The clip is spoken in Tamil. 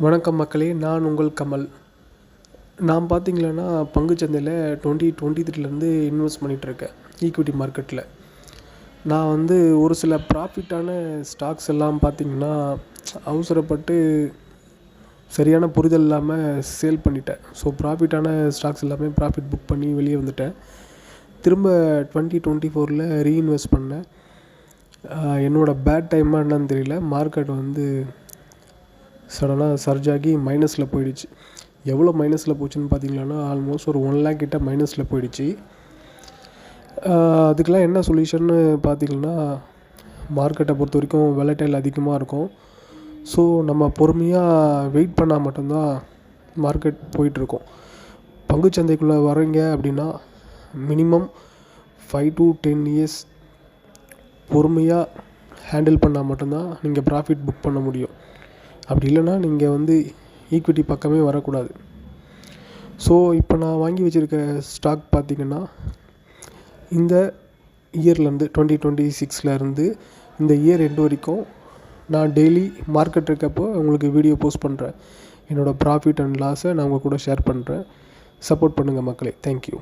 வணக்கம் மக்களே, நான் உங்கள் கமல். நான் பார்த்தீங்களன்னா பங்குச்சந்தையில் 2023 இன்வெஸ்ட் பண்ணிகிட்ருக்கேன் ஈக்விட்டி மார்க்கெட்டில். நான் ஒரு சில ப்ராஃபிட்டான ஸ்டாக்ஸ் எல்லாம் பார்த்திங்கன்னா அவசரப்பட்டு சரியான புரிதல் இல்லாமல் சேல் பண்ணிட்டேன். ஸோ ப்ராஃபிட்டான ஸ்டாக்ஸ் எல்லாமே ப்ராஃபிட் புக் பண்ணி வெளியே வந்துட்டேன். திரும்ப 2024 ரீஇன்வெஸ்ட் பண்ணேன். என்னோடய பேட் டைமாக என்னன்னு தெரியல, மார்க்கெட் சடனாக சர்ஜ் ஆகி மைனஸில் போயிடுச்சு. எவ்வளோ மைனஸில் போச்சுன்னு பார்த்தீங்கன்னா ஆல்மோஸ்ட் ஒரு 1 lakh கிட்ட மைனஸில் போயிடுச்சு. அதுக்கெலாம் என்ன சொல்யூஷன்னு பார்த்தீங்கன்னா, மார்க்கெட்டை பொறுத்த வரைக்கும் வெலடைல் அதிகமாக இருக்கும். ஸோ நம்ம பொறுமையாக வெயிட் பண்ணால் மட்டும்தான் மார்க்கெட் போயிட்டுருக்கும். பங்குச்சந்தைக்குள்ளே வரீங்க அப்படின்னா மினிமம் 5 to 10 years பொறுமையாக ஹேண்டில் பண்ணால் மட்டும்தான் நீங்கள் ப்ராஃபிட் புக் பண்ண முடியும். அப்படி இல்லைன்னா நீங்கள் ஈக்விட்டி பக்கமே வரக்கூடாது. ஸோ இப்போ நான் வாங்கி வச்சுருக்க ஸ்டாக் பார்த்திங்கன்னா இந்த இயர்லேருந்து 2026 இந்த இயர் எண்டு வரைக்கும் நான் டெய்லி மார்க்கெட் இருக்கப்போ உங்களுக்கு வீடியோ போஸ்ட் பண்ணுறேன். என்னோடய ப்ராஃபிட் அண்ட் லாஸை நான் உங்கள் கூட ஷேர் பண்ணுறேன். சப்போர்ட் பண்ணுங்கள் மக்களே. தேங்க்யூ.